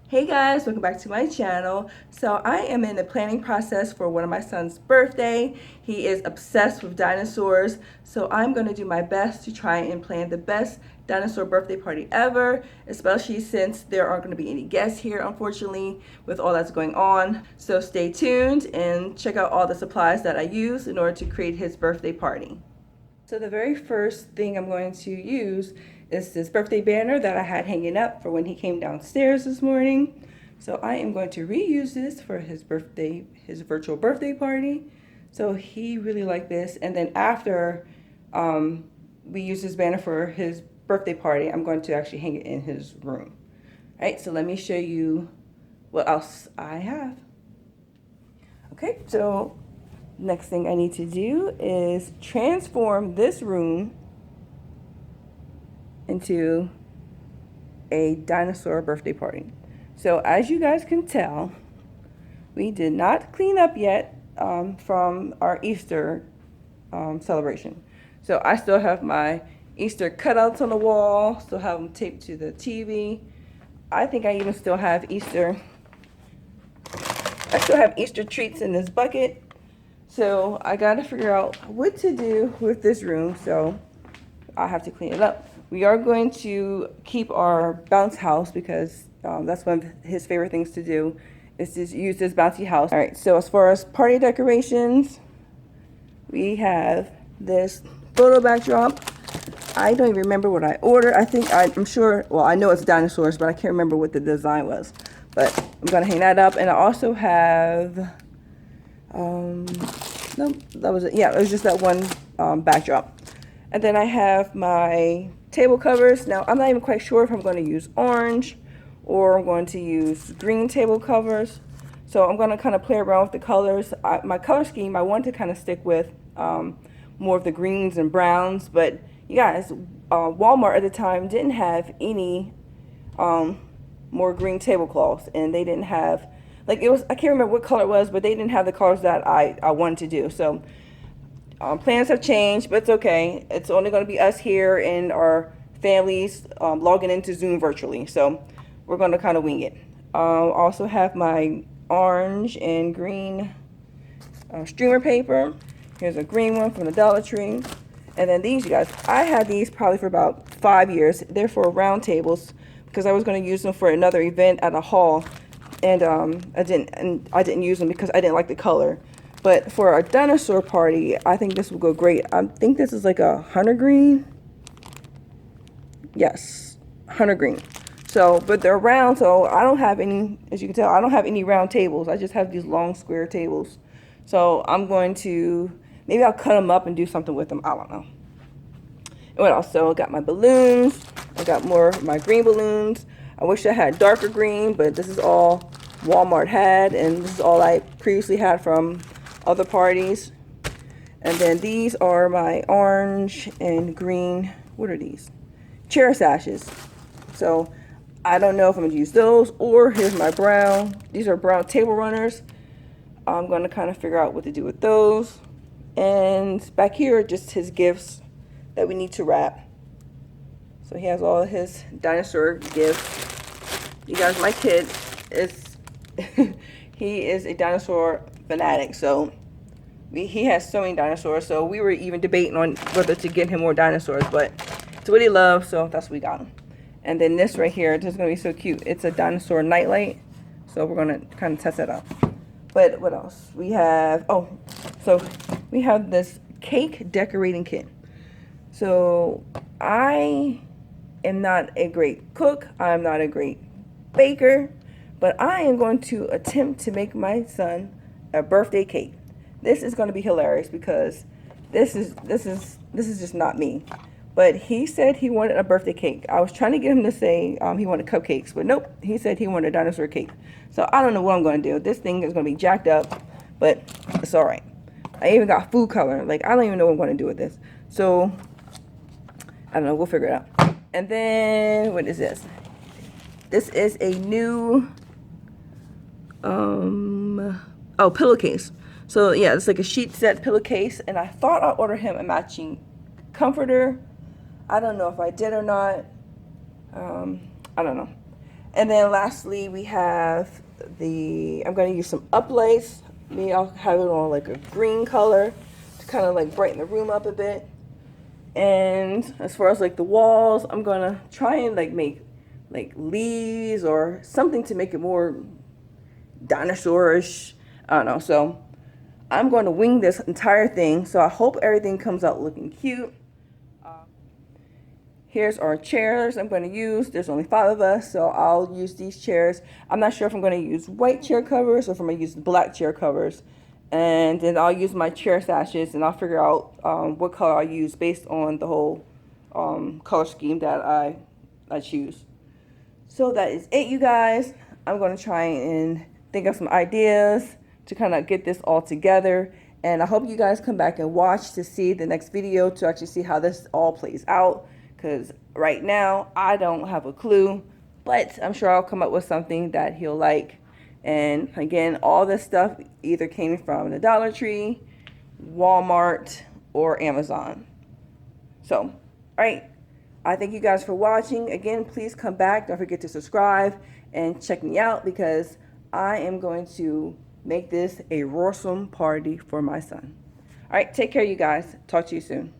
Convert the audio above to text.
Hey guys, welcome back to my channel. So I am in the planning process for one of my son's birthday. He is obsessed with dinosaurs, so I'm going to do my best to try and plan the best dinosaur birthday party ever, especially since there aren't going to be any guests here, unfortunately, with all that's going on. So stay tuned and check out all the supplies that I use in order to create his birthday party. So the very first thing I'm going to use is this birthday banner that I had hanging up for when he came downstairs this morning. So I am going to reuse this for his birthday, his virtual birthday party. So he really liked this. And then after we use this banner for his birthday party, I'm going to actually hang it in his room. All right, so let me show you what else I have. Okay, so next thing I need to do is transform this room into a dinosaur birthday party. So as you guys can tell, we did not clean up yet from our Easter celebration. So I still have my Easter cutouts on the wall, still have them taped to the TV. I think I even still have Easter treats in this bucket. So I gotta figure out what to do with this room, so I have to clean it up. We are going to keep our bounce house because that's one of his favorite things to do, is to use this bouncy house. All right, so as far as party decorations, we have this photo backdrop. I don't even remember what I ordered. I'm sure, well, I know it's dinosaurs, but I can't remember what the design was. But I'm gonna hang that up, and I also have, no, that was it. Yeah, it was just that one backdrop. And then I have my table covers. Now, I'm not even quite sure if I'm going to use orange or I'm going to use green table covers. So I'm going to kind of play around with the colors. My color scheme, I want to kind of stick with more of the greens and browns. But you guys, Walmart at the time didn't have any more green tablecloths. And they didn't have, like, it was, I can't remember what color it was, but they didn't have the colors that I wanted to do. So plans have changed, but it's okay. It's only going to be us here and our families logging into Zoom virtually. So we're going to kind of wing it. Also have my orange and green streamer paper. Here's a green one from the Dollar Tree. And then these, you guys, I had these probably for about 5 years. They're for round tables because I was going to use them for another event at a hall. And I didn't use them because I didn't like the color. But for a dinosaur party, I think this will go great. I think this is like a hunter green. Yes, hunter green. So, but they're round, so I don't have any, as you can tell, I don't have any round tables. I just have these long square tables. So I'm going to, maybe I'll cut them up and do something with them. I don't know. And what else? So I got my balloons. I got more of my green balloons. I wish I had darker green, but this is all Walmart had, and this is all I previously had from other parties. And then these are my orange and green, what are these? Chair sashes. So I don't know if I'm going to use those, or here's my brown. These are brown table runners. I'm going to kind of figure out what to do with those. And back here are just his gifts that we need to wrap. So he has all his dinosaur gifts. You guys, my kid is, he is a dinosaur fanatic. So he has so many dinosaurs. So we were even debating on whether to get him more dinosaurs, but it's what he loves, so that's what we got him. And then this right here, this is going to be so cute. It's a dinosaur nightlight. So we're going to kind of test that out. But what else? We have, so we have this cake decorating kit. So I am not a great cook. I'm not a great baker. But I am going to attempt to make my son a birthday cake. This is going to be hilarious because this is just not me. But he said he wanted a birthday cake. I was trying to get him to say he wanted cupcakes, but nope. He said he wanted a dinosaur cake. So I don't know what I'm going to do. This thing is going to be jacked up, but it's all right. I even got food coloring. Like, I don't even know what I'm going to do with this. So I don't know. We'll figure it out. And then what is this? This is a new pillowcase. So yeah, it's like a sheet set pillowcase, and I thought I'd order him a matching comforter. I don't know if I did or not. I don't know. And then lastly, we have I'm going to use some uplights. Maybe I'll have it on like a green color to kind of like brighten the room up a bit. And as far as like the walls, I'm going to try and like make like leaves or something to make it more dinosaurish. I don't know. So I'm going to wing this entire thing. So I hope everything comes out looking cute. Here's our chairs I'm going to use. There's only 5 of us, so I'll use these chairs. I'm not sure if I'm going to use white chair covers or if I'm going to use black chair covers. And then I'll use my chair sashes, and I'll figure out what color I'll use based on the whole color scheme that I choose. So that is it, you guys. I'm going to try and think of some ideas to kind of get this all together. And I hope you guys come back and watch to see the next video to actually see how this all plays out. Because right now, I don't have a clue. But I'm sure I'll come up with something that he'll like. And again, all this stuff either came from the Dollar Tree, Walmart, or Amazon. So, all right. I thank you guys for watching. Again, please come back. Don't forget to subscribe and check me out because I am going to make this a roarsome party for my son. All right, take care, you guys. Talk to you soon.